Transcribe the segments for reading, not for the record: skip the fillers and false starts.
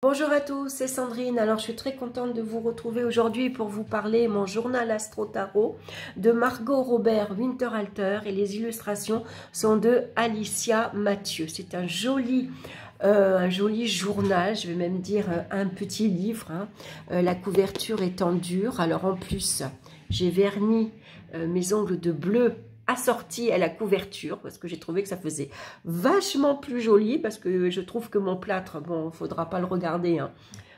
Bonjour à tous, c'est Sandrine. Alors je suis très contente de vous retrouver aujourd'hui pour vous parler mon journal Astro Tarot de Margot Robert Winterhalter et les illustrations sont de Alicia Mathieu. C'est un joli journal, je vais même dire un petit livre. La couverture est en dur. Alors en plus, j'ai verni mes ongles de bleu assorti à la couverture parce que j'ai trouvé que ça faisait vachement plus joli, parce que je trouve que mon plâtre, bon, il faudra pas le regarder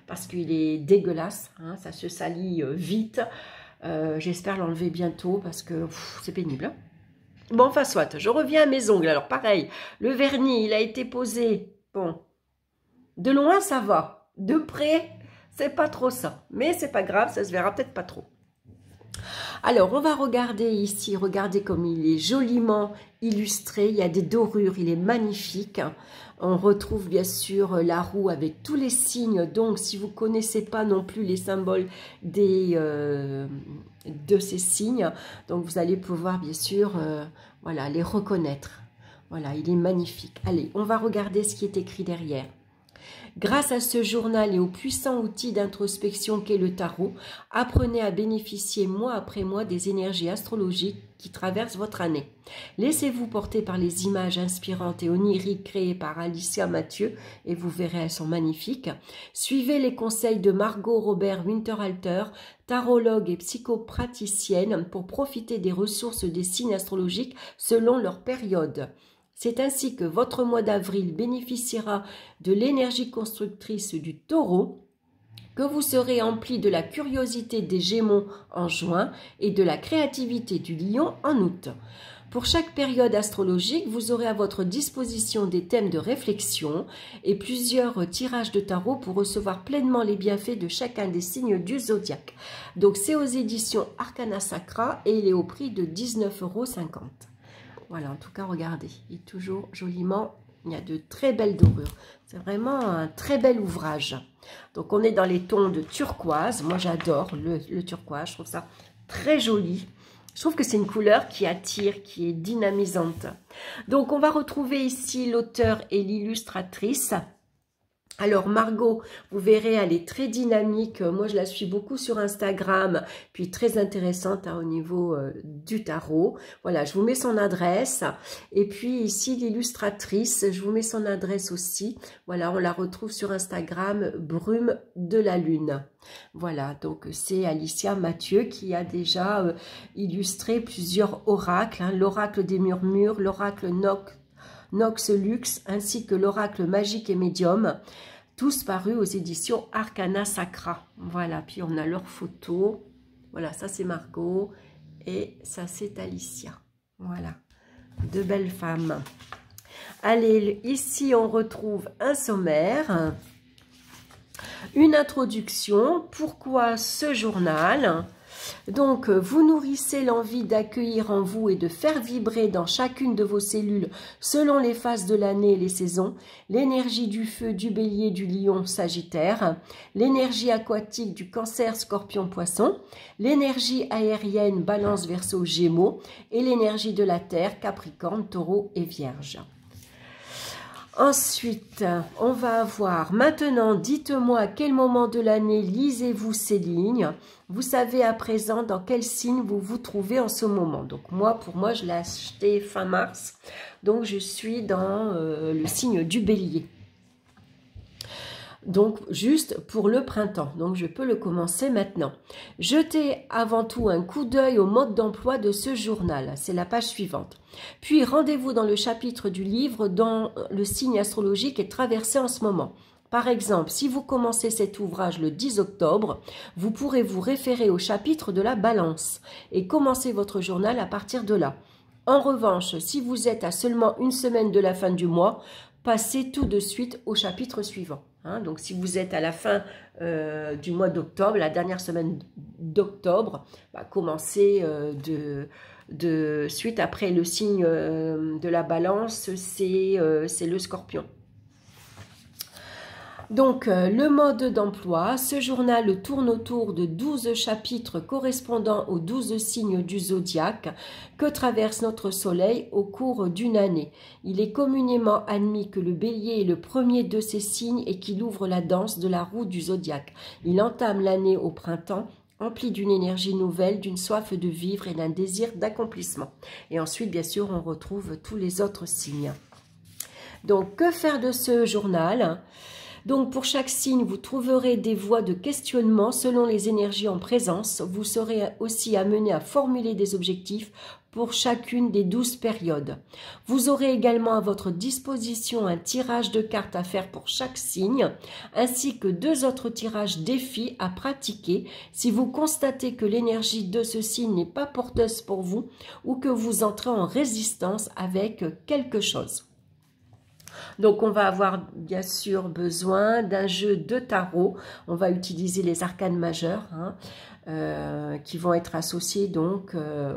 parce qu'il est dégueulasse, ça se salit vite. J'espère l'enlever bientôt parce que c'est pénible. Bon, enfin soit, je reviens à mes ongles. Alors pareil, le vernis, il a été posé, bon, de loin ça va, de près c'est pas trop ça, mais c'est pas grave, ça se verra peut-être pas trop. Alors, on va regarder ici, regardez comme il est joliment illustré, il y a des dorures, il est magnifique. On retrouve bien sûr la roue avec tous les signes, donc si vous ne connaissez pas non plus les symboles de ces signes, donc vous allez pouvoir bien sûr voilà, les reconnaître. Voilà, il est magnifique. Allez, on va regarder ce qui est écrit derrière. Grâce à ce journal et au puissant outil d'introspection qu'est le tarot, apprenez à bénéficier mois après mois des énergies astrologiques qui traversent votre année. Laissez-vous porter par les images inspirantes et oniriques créées par Alicia Mathieu, et vous verrez, elles sont magnifiques. Suivez les conseils de Margot Robert Winterhalter, tarologue et psychopraticienne, pour profiter des ressources des signes astrologiques selon leur période. C'est ainsi que votre mois d'avril bénéficiera de l'énergie constructrice du taureau, que vous serez empli de la curiosité des gémeaux en juin et de la créativité du lion en août. Pour chaque période astrologique, vous aurez à votre disposition des thèmes de réflexion et plusieurs tirages de tarot pour recevoir pleinement les bienfaits de chacun des signes du zodiaque. Donc c'est aux éditions Arcana Sacra et il est au prix de 19,50 €. Voilà, en tout cas, regardez, il est toujours joliment, il y a de très belles dorures. C'est vraiment un très bel ouvrage. Donc, on est dans les tons de turquoise. Moi, j'adore le turquoise, je trouve ça très joli. Je trouve que c'est une couleur qui attire, qui est dynamisante. Donc, on va retrouver ici l'auteur et l'illustratrice. Alors Margot, vous verrez, elle est très dynamique. Moi, je la suis beaucoup sur Instagram, puis très intéressante au niveau du tarot. Voilà, je vous mets son adresse. Et puis ici, l'illustratrice, je vous mets son adresse aussi. Voilà, on la retrouve sur Instagram, Brume de la Lune. Voilà, donc c'est Alicia Mathieu qui a déjà illustré plusieurs oracles. L'oracle des murmures, l'oracle Nox Lux, ainsi que l'oracle magique et médium, tous parus aux éditions Arcana Sacra. Voilà, puis on a leurs photos. Voilà, ça c'est Margot et ça c'est Alicia. Voilà, deux belles femmes. Allez, ici on retrouve un sommaire, une introduction, pourquoi ce journal. Donc, vous nourrissez l'envie d'accueillir en vous et de faire vibrer dans chacune de vos cellules, selon les phases de l'année et les saisons, l'énergie du feu, du bélier, du lion, sagittaire, l'énergie aquatique du cancer, scorpion, poisson, l'énergie aérienne, balance, verseau, gémeaux, et l'énergie de la terre, capricorne, taureau et vierge. Ensuite, on va avoir, maintenant, dites-moi à quel moment de l'année lisez-vous ces lignes. Vous savez à présent dans quel signe vous vous trouvez en ce moment. Donc moi, pour moi, je l'ai acheté fin mars. Donc je suis dans le signe du bélier. Donc juste pour le printemps, donc je peux le commencer maintenant. Jetez avant tout un coup d'œil au mode d'emploi de ce journal, c'est la page suivante. Puis rendez-vous dans le chapitre du livre dont le signe astrologique est traversé en ce moment. Par exemple, si vous commencez cet ouvrage le 10 octobre, vous pourrez vous référer au chapitre de la balance et commencer votre journal à partir de là. En revanche, si vous êtes à seulement une semaine de la fin du mois, passez tout de suite au chapitre suivant. Donc, si vous êtes à la fin du mois d'octobre, la dernière semaine d'octobre, commencez de suite. Après, le signe de la balance, c'est le scorpion. Donc, le mode d'emploi, ce journal tourne autour de 12 chapitres correspondant aux 12 signes du zodiaque que traverse notre soleil au cours d'une année. Il est communément admis que le bélier est le premier de ces signes et qu'il ouvre la danse de la roue du zodiaque. Il entame l'année au printemps, empli d'une énergie nouvelle, d'une soif de vivre et d'un désir d'accomplissement. Et ensuite, bien sûr, on retrouve tous les autres signes. Donc, que faire de ce journal ? Donc, pour chaque signe, vous trouverez des voies de questionnement selon les énergies en présence. Vous serez aussi amené à formuler des objectifs pour chacune des 12 périodes. Vous aurez également à votre disposition un tirage de cartes à faire pour chaque signe, ainsi que 2 autres tirages défis à pratiquer si vous constatez que l'énergie de ce signe n'est pas porteuse pour vous ou que vous entrez en résistance avec quelque chose. Donc, on va avoir bien sûr besoin d'un jeu de tarot. On va utiliser les arcanes majeures qui vont être associés donc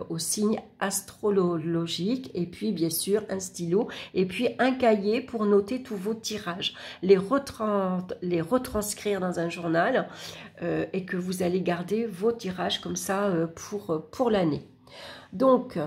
aux signes astrologiques. Et puis, bien sûr, un stylo et puis un cahier pour noter tous vos tirages. Les retranscrire dans un journal et que vous allez garder vos tirages comme ça pour l'année. Donc,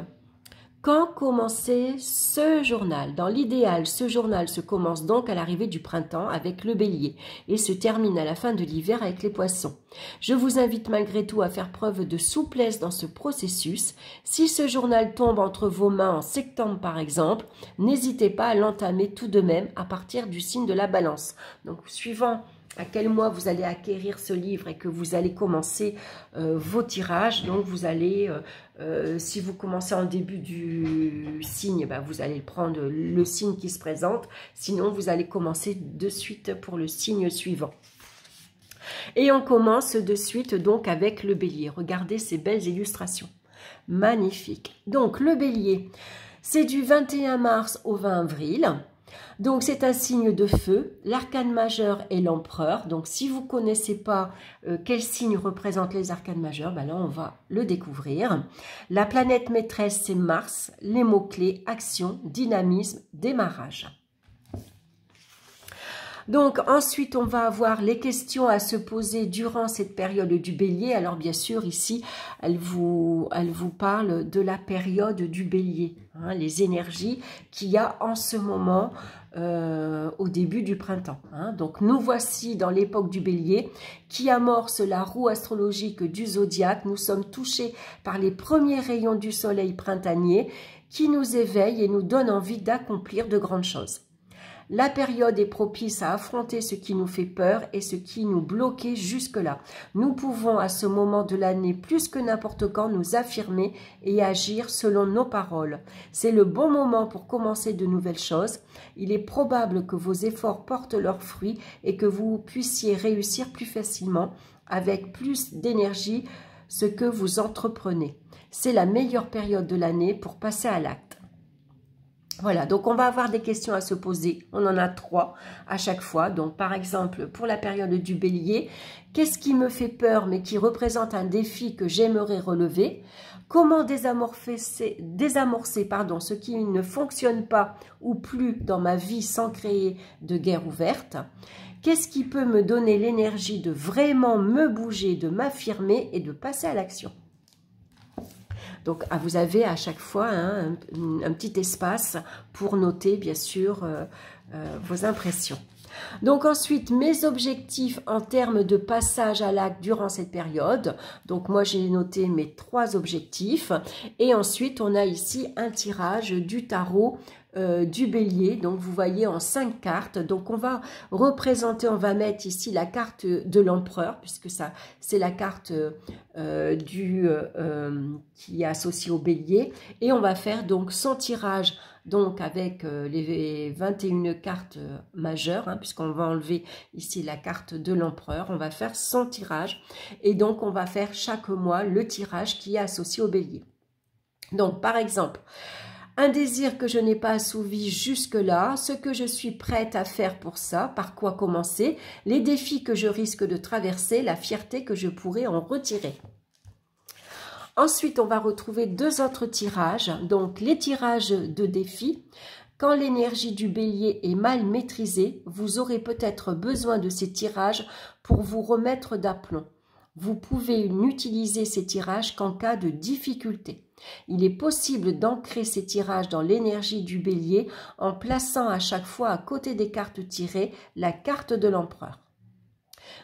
quand commencer ce journal? Dans l'idéal, ce journal se commence donc à l'arrivée du printemps avec le bélier et se termine à la fin de l'hiver avec les poissons. Je vous invite malgré tout à faire preuve de souplesse dans ce processus. Si ce journal tombe entre vos mains en septembre par exemple, n'hésitez pas à l'entamer tout de même à partir du signe de la balance. Donc, suivant à quel mois vous allez acquérir ce livre et que vous allez commencer vos tirages. Donc, vous allez, si vous commencez en début du signe, vous allez prendre le signe qui se présente. Sinon, vous allez commencer de suite pour le signe suivant. Et on commence de suite donc avec le bélier. Regardez ces belles illustrations. Magnifique. Donc, le bélier, c'est du 21 mars au 20 avril. Donc, c'est un signe de feu. L'arcane majeur est l'empereur. Donc, si vous ne connaissez pas quel signe représente les arcanes majeures, là, on va le découvrir. La planète maîtresse, c'est Mars. Les mots-clés, action, dynamisme, démarrage. Donc, ensuite, on va avoir les questions à se poser durant cette période du bélier. Alors, bien sûr, ici, elle vous parle de la période du bélier, les énergies qu'il y a en ce moment au début du printemps. Donc, nous voici dans l'époque du bélier qui amorce la roue astrologique du zodiaque. Nous sommes touchés par les premiers rayons du soleil printanier qui nous éveillent et nous donnent envie d'accomplir de grandes choses. La période est propice à affronter ce qui nous fait peur et ce qui nous bloquait jusque-là. Nous pouvons à ce moment de l'année plus que n'importe quand nous affirmer et agir selon nos paroles. C'est le bon moment pour commencer de nouvelles choses. Il est probable que vos efforts portent leurs fruits et que vous puissiez réussir plus facilement avec plus d'énergie ce que vous entreprenez. C'est la meilleure période de l'année pour passer à l'acte. Voilà, donc on va avoir des questions à se poser. On en a 3 à chaque fois. Donc, par exemple, pour la période du bélier, qu'est-ce qui me fait peur mais qui représente un défi que j'aimerais relever? Comment désamorcer ce qui ne fonctionne pas ou plus dans ma vie sans créer de guerre ouverte? Qu'est-ce qui peut me donner l'énergie de vraiment me bouger, de m'affirmer et de passer à l'action? Donc, vous avez à chaque fois un petit espace pour noter, bien sûr, vos impressions. Donc, ensuite, mes objectifs en termes de passage à l'acte durant cette période. Donc, moi, j'ai noté mes 3 objectifs. Et ensuite, on a ici un tirage du tarot du bélier. Donc, vous voyez en 5 cartes. Donc, on va représenter, on va mettre ici la carte de l'empereur, puisque ça, c'est la carte qui est associée au bélier. Et on va faire donc son tirage donc avec les 21 cartes majeures, puisqu'on va enlever ici la carte de l'empereur. On va faire son tirage. Et donc, on va faire chaque mois le tirage qui est associé au bélier. Donc, par exemple, un désir que je n'ai pas assouvi jusque-là, ce que je suis prête à faire pour ça, par quoi commencer, les défis que je risque de traverser, la fierté que je pourrais en retirer. Ensuite, on va retrouver 2 autres tirages, donc les tirages de défis. Quand l'énergie du bélier est mal maîtrisée, vous aurez peut-être besoin de ces tirages pour vous remettre d'aplomb. Vous pouvez n'utiliser ces tirages qu'en cas de difficulté. Il est possible d'ancrer ces tirages dans l'énergie du bélier en plaçant à chaque fois à côté des cartes tirées la carte de l'empereur.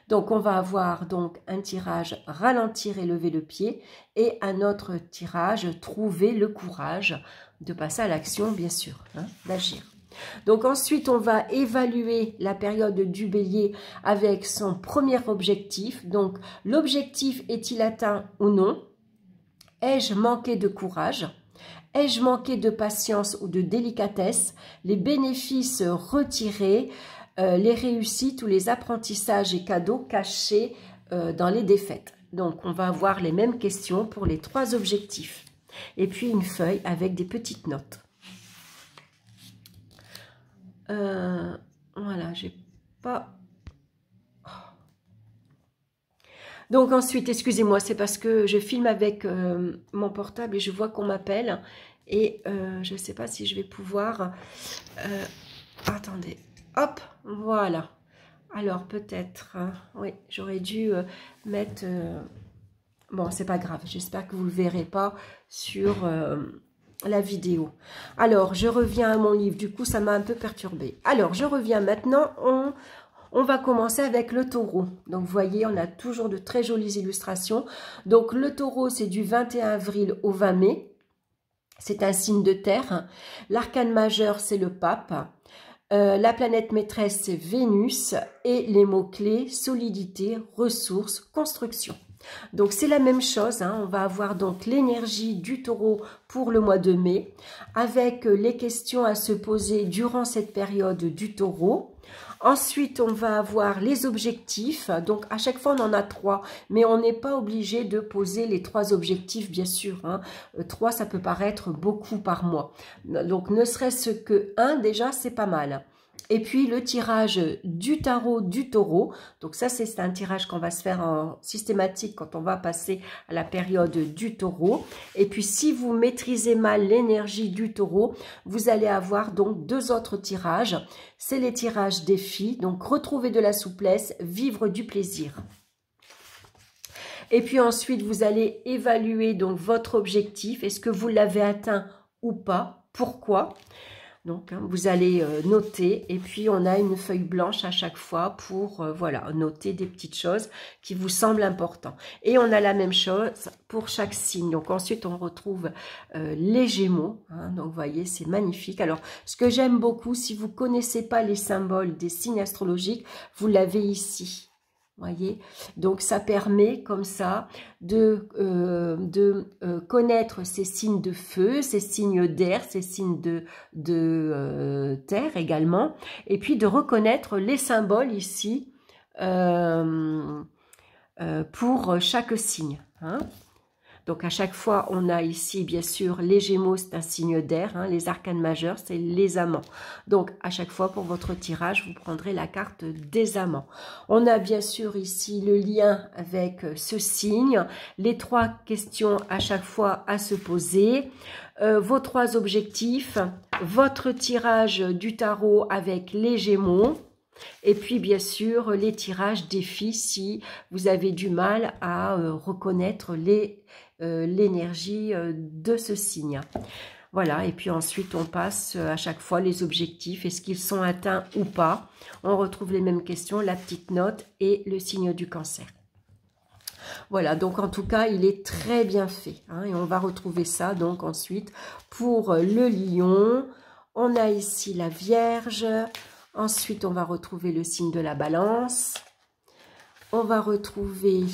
Donc on va avoir donc un tirage ralentir et lever le pied et un autre tirage trouver le courage de passer à l'action, bien sûr, hein, d'agir. Donc ensuite on va évaluer la période du bélier avec son premier objectif. Donc l'objectif est-il atteint ou non? Ai-je manqué de courage? Ai-je manqué de patience ou de délicatesse? Les bénéfices retirés, les réussites ou les apprentissages et cadeaux cachés dans les défaites. Donc, on va avoir les mêmes questions pour les 3 objectifs. Et puis, une feuille avec des petites notes. Voilà, j'ai pas... Donc ensuite, excusez-moi, c'est parce que je filme avec mon portable et je vois qu'on m'appelle. Et je ne sais pas si je vais pouvoir... attendez, hop, voilà. Alors peut-être, oui, j'aurais dû mettre... bon, c'est pas grave, j'espère que vous ne le verrez pas sur la vidéo. Alors, je reviens à mon livre, du coup, ça m'a un peu perturbée. Alors, je reviens maintenant, on va commencer avec le taureau. Donc, vous voyez, on a toujours de très jolies illustrations. Donc, le taureau, c'est du 21 avril au 20 mai. C'est un signe de terre. L'arcane majeur, c'est le pape. La planète maîtresse, c'est Vénus. Et les mots-clés, solidité, ressources, construction. Donc, c'est la même chose. Hein. On va avoir donc l'énergie du taureau pour le mois de mai. Avec les questions à se poser durant cette période du taureau. Ensuite, on va avoir les objectifs. Donc, à chaque fois, on en a 3. Mais on n'est pas obligé de poser les 3 objectifs, bien sûr. Hein. 3, ça peut paraître beaucoup par mois. Donc, ne serait-ce que 1, déjà, c'est pas mal. Et puis, le tirage du tarot du taureau. Donc, ça, c'est un tirage qu'on va se faire en systématique quand on va passer à la période du taureau. Et puis, si vous maîtrisez mal l'énergie du taureau, vous allez avoir donc 2 autres tirages. C'est les tirages défis. Donc, retrouver de la souplesse, vivre du plaisir. Et puis ensuite, vous allez évaluer donc votre objectif. Est-ce que vous l'avez atteint ou pas? Pourquoi? Donc, hein, vous allez noter et puis on a une feuille blanche à chaque fois pour voilà, noter des petites choses qui vous semblent importantes. Et on a la même chose pour chaque signe. Donc, ensuite, on retrouve les Gémeaux. Hein, donc, vous voyez, c'est magnifique. Alors, ce que j'aime beaucoup, si vous ne connaissez pas les symboles des signes astrologiques, vous l'avez ici. Voyez, donc ça permet comme ça de connaître ces signes de feu, ces signes d'air, ces signes de terre également, et puis de reconnaître les symboles ici pour chaque signe. Hein. Donc, à chaque fois, on a ici, bien sûr, les Gémeaux, c'est un signe d'air. Hein, les arcanes majeurs, c'est les amants. Donc, à chaque fois, pour votre tirage, vous prendrez la carte des amants. On a bien sûr ici le lien avec ce signe. Les 3 questions à chaque fois à se poser. Vos 3 objectifs. Votre tirage du tarot avec les Gémeaux. Et puis, bien sûr, les tirages défis si vous avez du mal à reconnaître l'énergie de ce signe. Voilà, et puis ensuite, on passe à chaque fois les objectifs. Est-ce qu'ils sont atteints ou pas? On retrouve les mêmes questions, la petite note et le signe du cancer. Voilà, donc en tout cas, il est très bien fait. Hein, et on va retrouver ça donc ensuite pour le lion. On a ici la Vierge. Ensuite, on va retrouver le signe de la balance. On va retrouver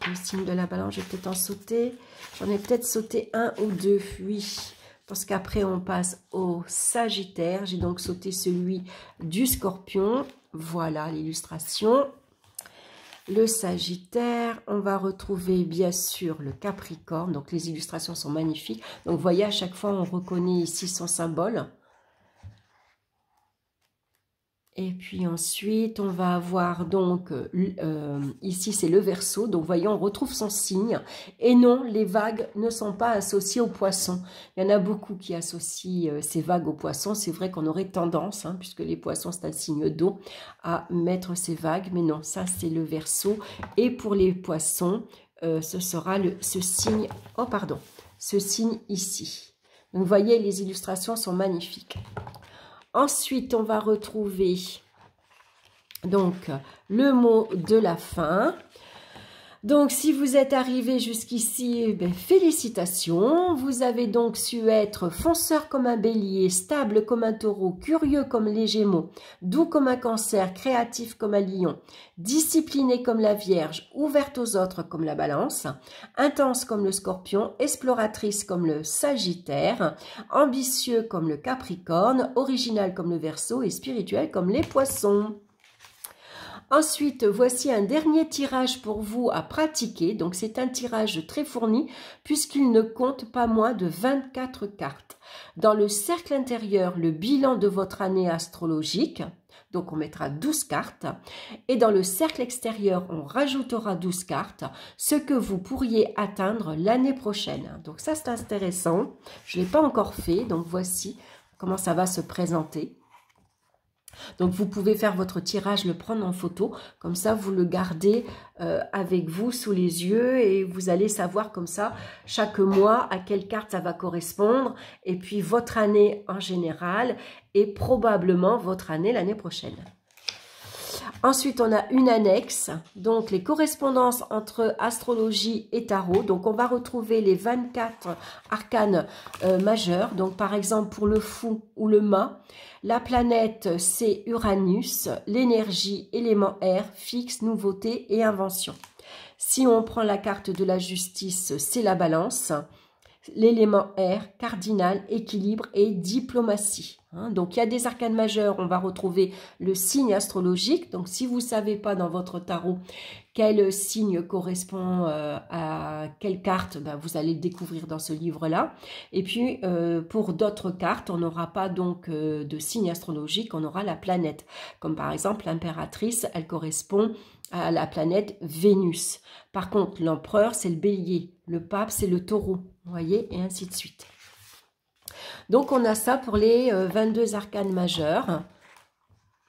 le signe de la balance. Je vais peut-être en sauter. J'en ai peut-être sauté 1 ou 2, oui. Parce qu'après, on passe au Sagittaire. J'ai donc sauté celui du Scorpion. Voilà l'illustration. Le Sagittaire. On va retrouver bien sûr le Capricorne. Donc, les illustrations sont magnifiques. Donc, vous voyez, à chaque fois, on reconnaît ici son symbole. Et puis ensuite, on va avoir donc, ici c'est le Verseau, donc voyons, on retrouve son signe. Et non, les vagues ne sont pas associées aux poissons. Il y en a beaucoup qui associent ces vagues aux poissons. C'est vrai qu'on aurait tendance, hein, puisque les poissons c'est un signe d'eau, à mettre ces vagues. Mais non, ça c'est le Verseau. Et pour les poissons, ce sera ce signe, oh pardon, ce signe ici. Donc vous voyez, les illustrations sont magnifiques. Ensuite, on va retrouver donc le mot de la fin. Donc, si vous êtes arrivé jusqu'ici, félicitations. Vous avez donc su être fonceur comme un bélier, stable comme un taureau, curieux comme les gémeaux, doux comme un cancer, créatif comme un lion, discipliné comme la vierge, ouverte aux autres comme la balance, intense comme le scorpion, exploratrice comme le sagittaire, ambitieux comme le capricorne, original comme le verseau et spirituel comme les poissons. Ensuite, voici un dernier tirage pour vous à pratiquer. Donc, c'est un tirage très fourni puisqu'il ne compte pas moins de 24 cartes. Dans le cercle intérieur, le bilan de votre année astrologique. Donc, on mettra 12 cartes. Et dans le cercle extérieur, on rajoutera 12 cartes, ce que vous pourriez atteindre l'année prochaine. Donc, ça, c'est intéressant. Je ne l'ai pas encore fait. Donc, voici comment ça va se présenter. Donc, vous pouvez faire votre tirage, le prendre en photo. Comme ça, vous le gardez avec vous sous les yeux et vous allez savoir comme ça, chaque mois, à quelle carte ça va correspondre. Et puis, votre année en général et probablement votre année l'année prochaine. Ensuite, on a une annexe, donc les correspondances entre astrologie et tarot. Donc, on va retrouver les 24 arcanes majeurs. Donc, par exemple, pour le fou ou le mât, la planète, c'est Uranus, l'énergie, élément air, fixe, nouveauté et invention. Si on prend la carte de la justice, c'est la balance. L'élément air, cardinal, équilibre et diplomatie. Donc, il y a des arcanes majeurs, on va retrouver le signe astrologique. Donc, si vous ne savez pas dans votre tarot quel signe correspond à quelle carte, vous allez le découvrir dans ce livre-là. Et puis, pour d'autres cartes, on n'aura pas donc de signe astrologique, on aura la planète. Comme par exemple, l'impératrice, elle correspond à la planète Vénus. Par contre, l'empereur, c'est le bélier. Le pape, c'est le taureau. Vous voyez, et ainsi de suite. Donc, on a ça pour les 22 arcanes majeurs.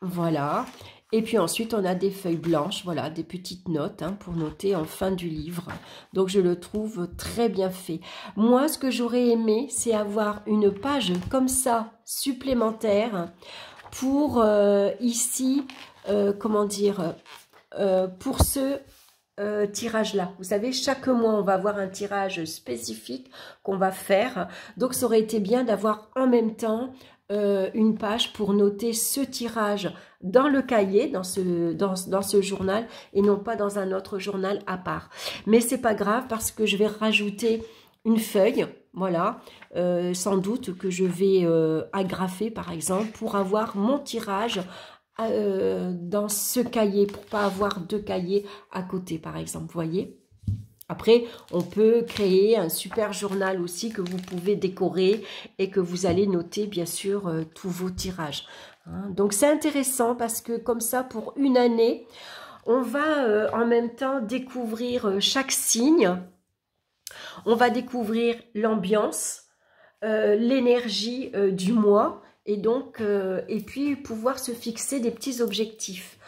Voilà. Et puis ensuite, on a des feuilles blanches, voilà, des petites notes pour noter en fin du livre. Donc, je le trouve très bien fait. Moi, ce que j'aurais aimé, c'est avoir une page comme ça, supplémentaire, pour ici, comment dire, pour ce tirage-là. Vous savez, chaque mois, on va avoir un tirage spécifique qu'on va faire. Donc, ça aurait été bien d'avoir en même temps une page pour noter ce tirage dans le cahier, dans ce journal, et non pas dans un autre journal à part. Mais c'est pas grave parce que je vais rajouter une feuille, voilà, sans doute que je vais agrafer par exemple pour avoir mon tirage dans ce cahier, pour pas avoir deux cahiers à côté par exemple, vous voyez. Après, on peut créer un super journal aussi que vous pouvez décorer et que vous allez noter bien sûr tous vos tirages. Donc c'est intéressant parce que comme ça pour une année, on va en même temps découvrir chaque signe. On va découvrir l'ambiance, l'énergie du mois et donc et puis pouvoir se fixer des petits objectifs.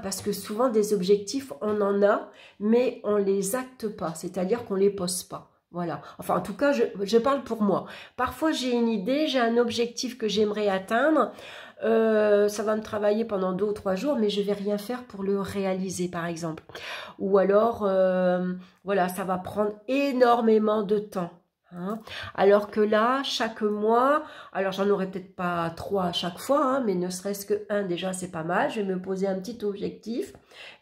Parce que souvent des objectifs on en a mais on les acte pas, c'est-à-dire qu'on les pose pas. Voilà, enfin en tout cas je parle pour moi. Parfois j'ai une idée, j'ai un objectif que j'aimerais atteindre, ça va me travailler pendant 2 ou 3 jours mais je vais rien faire pour le réaliser par exemple. Ou alors voilà, ça va prendre énormément de temps. Alors que là, chaque mois, alors j'en aurai peut-être pas 3 à chaque fois, mais ne serait-ce que 1 déjà, c'est pas mal. Je vais me poser un petit objectif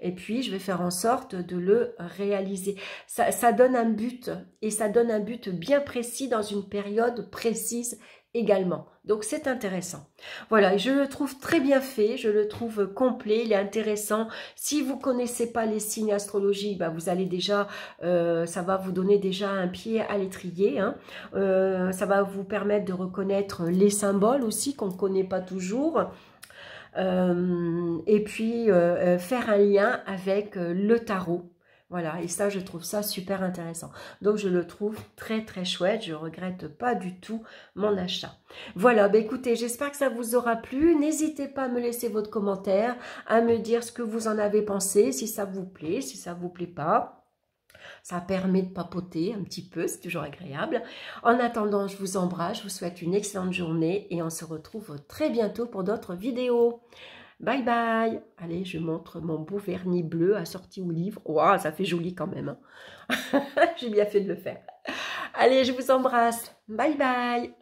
et puis je vais faire en sorte de le réaliser. Ça donne un but et ça donne un but bien précis dans une période précise également. Donc c'est intéressant. Voilà, je le trouve très bien fait, je le trouve complet, il est intéressant. Si vous connaissez pas les signes astrologiques, vous allez déjà, ça va vous donner déjà un pied à l'étrier. Ça va vous permettre de reconnaître les symboles aussi qu'on ne connaît pas toujours. et puis faire un lien avec le tarot. Voilà, et ça, je trouve ça super intéressant. Donc, je le trouve très, très chouette. Je ne regrette pas du tout mon achat. Voilà, bah, écoutez, j'espère que ça vous aura plu. N'hésitez pas à me laisser votre commentaire, à me dire ce que vous en avez pensé, si ça vous plaît, si ça ne vous plaît pas. Ça permet de papoter un petit peu, c'est toujours agréable. En attendant, je vous embrasse, je vous souhaite une excellente journée et on se retrouve très bientôt pour d'autres vidéos. Bye bye. Allez, je montre mon beau vernis bleu assorti au livre. Waouh, ça fait joli quand même. Hein. J'ai bien fait de le faire. Allez, je vous embrasse. Bye bye.